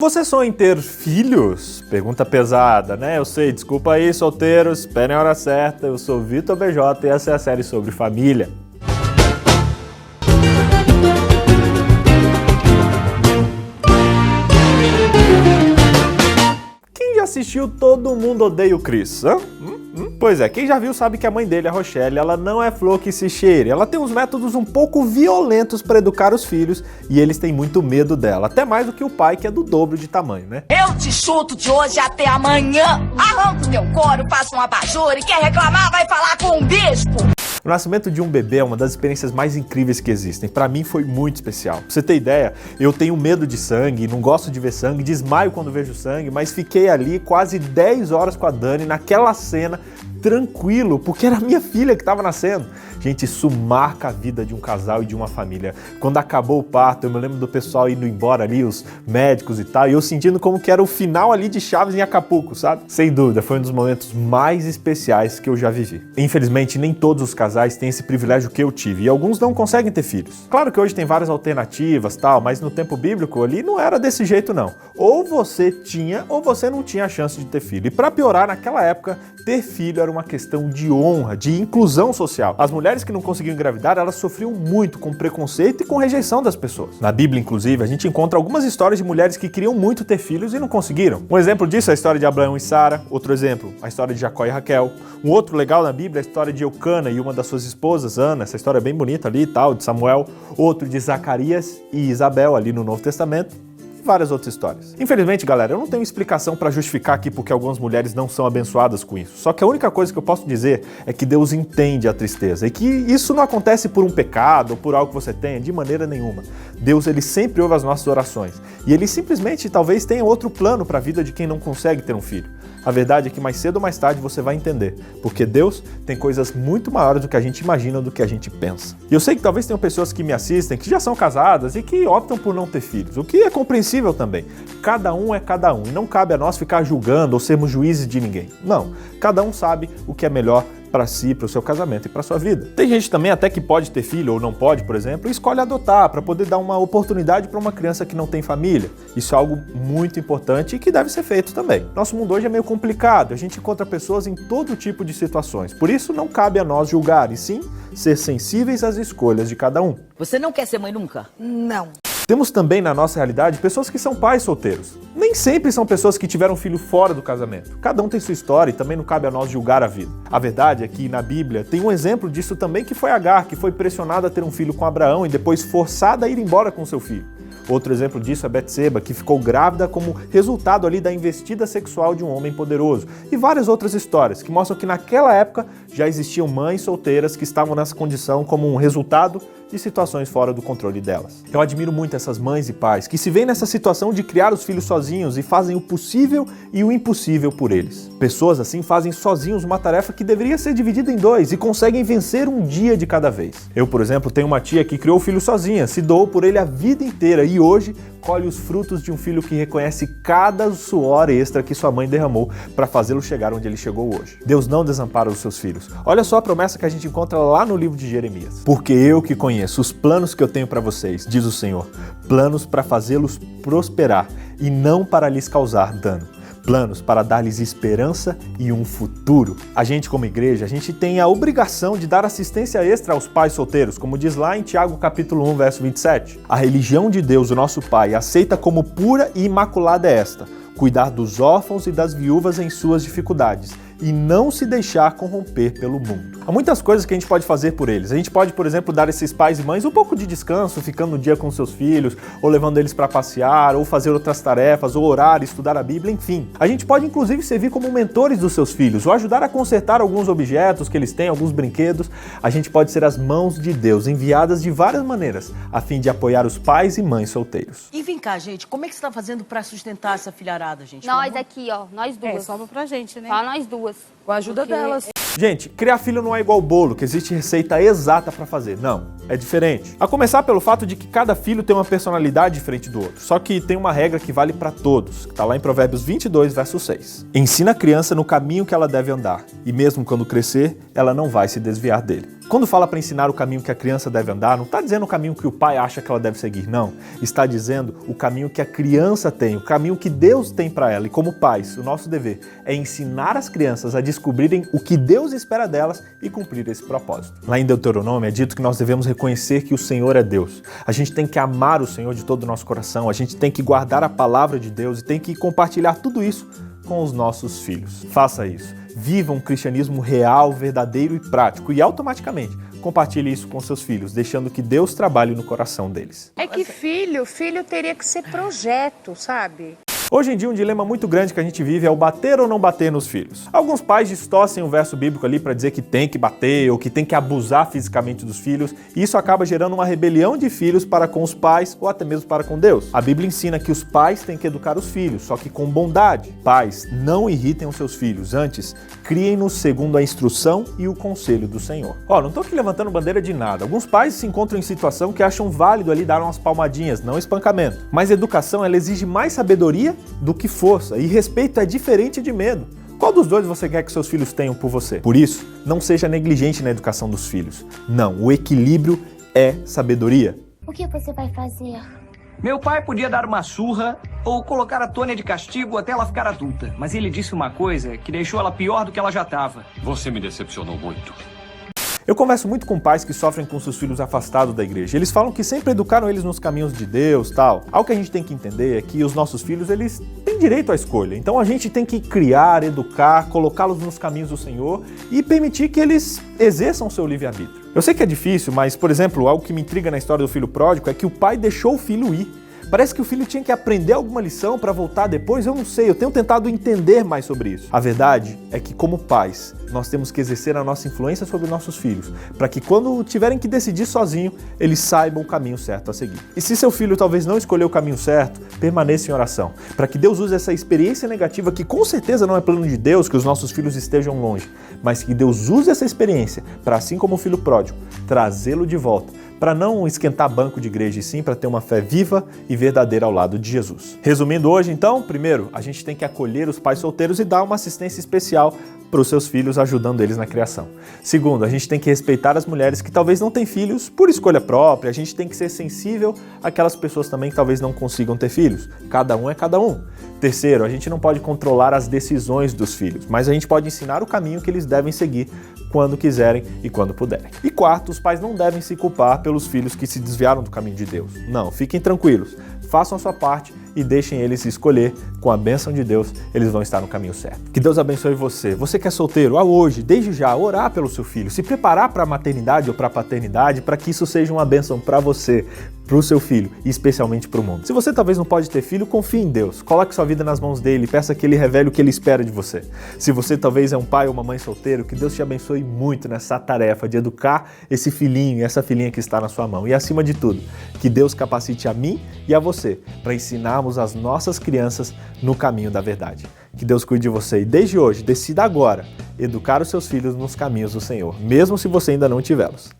Você sonha em ter filhos? Pergunta pesada, né? Eu sei, desculpa aí, solteiros, esperem a hora certa. Eu sou Vitor BJ e essa é a série sobre família. Quem já assistiu Todo Mundo Odeia o Chris? Pois é, quem já viu sabe que a mãe dele, a Rochelle, ela não é flor que se cheire. Ela tem uns métodos um pouco violentos para educar os filhos e eles têm muito medo dela. Até mais do que o pai, que é do dobro de tamanho, né? Eu te chuto de hoje até amanhã. Arranco teu couro, faço um abajur e quer reclamar vai falar com um bispo. O nascimento de um bebê é uma das experiências mais incríveis que existem. Pra mim foi muito especial. Pra você ter ideia, eu tenho medo de sangue, não gosto de ver sangue, desmaio quando vejo sangue, mas fiquei ali quase 10 horas com a Dani naquela cena, tranquilo, porque era a minha filha que estava nascendo. Gente, isso marca a vida de um casal e de uma família. Quando acabou o parto, eu me lembro do pessoal indo embora ali, os médicos e tal, e eu sentindo como que era o final ali de Chaves em Acapulco, sabe? Sem dúvida, foi um dos momentos mais especiais que eu já vivi. Infelizmente, nem todos os casais têm esse privilégio que eu tive, e alguns não conseguem ter filhos. Claro que hoje tem várias alternativas, tal, mas no tempo bíblico ali não era desse jeito não. Ou você tinha, ou você não tinha a chance de ter filho. E para piorar, naquela época, ter filho era uma questão de honra, de inclusão social. As mulheres que não conseguiam engravidar, elas sofriam muito com preconceito e com rejeição das pessoas. Na Bíblia, inclusive, a gente encontra algumas histórias de mulheres que queriam muito ter filhos e não conseguiram. Um exemplo disso é a história de Abraão e Sara. Outro exemplo, a história de Jacó e Raquel. Um outro legal na Bíblia é a história de Eucana e uma das suas esposas, Ana. Essa história é bem bonita ali e tal, de Samuel. Outro de Zacarias e Isabel ali no Novo Testamento. Várias outras histórias. Infelizmente, galera, eu não tenho explicação para justificar aqui porque algumas mulheres não são abençoadas com isso. Só que a única coisa que eu posso dizer é que Deus entende a tristeza e que isso não acontece por um pecado ou por algo que você tenha, de maneira nenhuma. Deus, ele sempre ouve as nossas orações e ele simplesmente talvez tenha outro plano para a vida de quem não consegue ter um filho. A verdade é que mais cedo ou mais tarde você vai entender, porque Deus tem coisas muito maiores do que a gente imagina, do que a gente pensa. E eu sei que talvez tenham pessoas que me assistem, que já são casadas e que optam por não ter filhos, o que é compreensível também. Cada um é cada um e não cabe a nós ficar julgando ou sermos juízes de ninguém. Não, cada um sabe o que é melhor para si, para o seu casamento e para sua vida. Tem gente também até que pode ter filho ou não pode, por exemplo, e escolhe adotar para poder dar uma oportunidade para uma criança que não tem família. Isso é algo muito importante e que deve ser feito também. Nosso mundo hoje é meio complicado, a gente encontra pessoas em todo tipo de situações. Por isso não cabe a nós julgar, e sim ser sensíveis às escolhas de cada um. Você não quer ser mãe nunca? Não. Temos também na nossa realidade pessoas que são pais solteiros. Nem sempre são pessoas que tiveram filho fora do casamento. Cada um tem sua história e também não cabe a nós julgar a vida. A verdade é que na Bíblia tem um exemplo disso também, que foi Agar, que foi pressionada a ter um filho com Abraão e depois forçada a ir embora com seu filho. Outro exemplo disso é Betseba, que ficou grávida como resultado ali da investida sexual de um homem poderoso. E várias outras histórias que mostram que naquela época já existiam mães solteiras que estavam nessa condição como um resultado de situações fora do controle delas. Eu admiro muito essas mães e pais que se veem nessa situação de criar os filhos sozinhos e fazem o possível e o impossível por eles. Pessoas assim fazem sozinhos uma tarefa que deveria ser dividida em dois e conseguem vencer um dia de cada vez. Eu, por exemplo, tenho uma tia que criou o filho sozinha, se doou por ele a vida inteira e hoje colhe os frutos de um filho que reconhece cada suor extra que sua mãe derramou para fazê-lo chegar onde ele chegou hoje. Deus não desampara os seus filhos. Olha só a promessa que a gente encontra lá no livro de Jeremias. Porque eu que conheço os planos que eu tenho para vocês, diz o Senhor, planos para fazê-los prosperar e não para lhes causar dano. Planos para dar-lhes esperança e um futuro. A gente, como igreja, a gente tem a obrigação de dar assistência extra aos pais solteiros, como diz lá em Tiago capítulo 1, verso 27. A religião de Deus, o nosso Pai, aceita como pura e imaculada esta: cuidar dos órfãos e das viúvas em suas dificuldades e não se deixar corromper pelo mundo. Há muitas coisas que a gente pode fazer por eles. A gente pode, por exemplo, dar a esses pais e mães um pouco de descanso, ficando um dia com seus filhos, ou levando eles para passear, ou fazer outras tarefas, ou orar, estudar a Bíblia, enfim. A gente pode, inclusive, servir como mentores dos seus filhos, ou ajudar a consertar alguns objetos que eles têm, alguns brinquedos. A gente pode ser as mãos de Deus, enviadas de várias maneiras, a fim de apoiar os pais e mães solteiros. E vem cá, gente, como é que você tá fazendo para sustentar essa filharada, gente? Nós aqui, ó, nós duas. Sobra pra gente, né? Só nós duas. Com a ajuda delas. Gente, criar filho não é igual bolo, que existe receita exata para fazer. Não, é diferente. A começar pelo fato de que cada filho tem uma personalidade diferente do outro. Só que tem uma regra que vale para todos, que está lá em Provérbios 22, verso 6. Ensina a criança no caminho que ela deve andar, e mesmo quando crescer, ela não vai se desviar dele. Quando fala para ensinar o caminho que a criança deve andar, não está dizendo o caminho que o pai acha que ela deve seguir, não. Está dizendo o caminho que a criança tem, o caminho que Deus tem para ela. E como pais, o nosso dever é ensinar as crianças a descobrirem o que Deus espera delas e cumprir esse propósito. Lá em Deuteronômio é dito que nós devemos reconhecer que o Senhor é Deus. A gente tem que amar o Senhor de todo o nosso coração, a gente tem que guardar a palavra de Deus e tem que compartilhar tudo isso com os nossos filhos. Faça isso. Viva um cristianismo real, verdadeiro e prático e automaticamente compartilhe isso com seus filhos, deixando que Deus trabalhe no coração deles. É que filho teria que ser projeto, sabe? Hoje em dia, um dilema muito grande que a gente vive é o bater ou não bater nos filhos. Alguns pais distorcem o verso bíblico ali para dizer que tem que bater ou que tem que abusar fisicamente dos filhos, e isso acaba gerando uma rebelião de filhos para com os pais ou até mesmo para com Deus. A Bíblia ensina que os pais têm que educar os filhos, só que com bondade. Pais, não irritem os seus filhos, antes, criem-nos segundo a instrução e o conselho do Senhor. Não tô aqui levantando bandeira de nada. Alguns pais se encontram em situação que acham válido ali dar umas palmadinhas, não espancamento. Mas educação, ela exige mais sabedoria do que força, e respeito é diferente de medo. Qual dos dois você quer que seus filhos tenham por você? Por isso, não seja negligente na educação dos filhos. Não, o equilíbrio é sabedoria. O que você vai fazer? Meu pai podia dar uma surra ou colocar a Tônia de castigo até ela ficar adulta, mas ele disse uma coisa que deixou ela pior do que ela já estava. Você me decepcionou muito. Eu converso muito com pais que sofrem com seus filhos afastados da igreja. Eles falam que sempre educaram eles nos caminhos de Deus, tal. Algo que a gente tem que entender é que os nossos filhos, eles têm direito à escolha. Então a gente tem que criar, educar, colocá-los nos caminhos do Senhor e permitir que eles exerçam o seu livre-arbítrio. Eu sei que é difícil, mas, por exemplo, algo que me intriga na história do filho pródigo é que o pai deixou o filho ir. Parece que o filho tinha que aprender alguma lição para voltar depois, eu não sei, eu tenho tentado entender mais sobre isso. A verdade é que, como pais, nós temos que exercer a nossa influência sobre nossos filhos, para que quando tiverem que decidir sozinho, eles saibam o caminho certo a seguir. E se seu filho talvez não escolheu o caminho certo, permaneça em oração, para que Deus use essa experiência negativa, que com certeza não é plano de Deus que os nossos filhos estejam longe, mas que Deus use essa experiência para, assim como o filho pródigo, trazê-lo de volta, para não esquentar banco de igreja, e sim para ter uma fé viva e verdadeira ao lado de Jesus. Resumindo hoje, então, primeiro, a gente tem que acolher os pais solteiros e dar uma assistência especial para os seus filhos, ajudando eles na criação. Segundo, a gente tem que respeitar as mulheres que talvez não têm filhos por escolha própria, a gente tem que ser sensível àquelas pessoas também que talvez não consigam ter filhos. Cada um é cada um. Terceiro, a gente não pode controlar as decisões dos filhos, mas a gente pode ensinar o caminho que eles devem seguir quando quiserem e quando puderem. E quarto, os pais não devem se culpar pelos filhos que se desviaram do caminho de Deus. Não, fiquem tranquilos, façam a sua parte e deixem eles se escolher. Com a bênção de Deus, eles vão estar no caminho certo. Que Deus abençoe você. Você que é solteiro, hoje, desde já, orar pelo seu filho, se preparar para a maternidade ou para a paternidade, para que isso seja uma bênção para você, para o seu filho e especialmente para o mundo. Se você talvez não pode ter filho, confie em Deus. Coloque sua vida nas mãos dele e peça que ele revele o que ele espera de você. Se você talvez é um pai ou uma mãe solteiro, que Deus te abençoe muito nessa tarefa de educar esse filhinho e essa filhinha que está na sua mão. E acima de tudo, que Deus capacite a mim e a você para ensinarmos as nossas crianças no caminho da verdade. Que Deus cuide de você e desde hoje, decida agora educar os seus filhos nos caminhos do Senhor, mesmo se você ainda não tivê-los.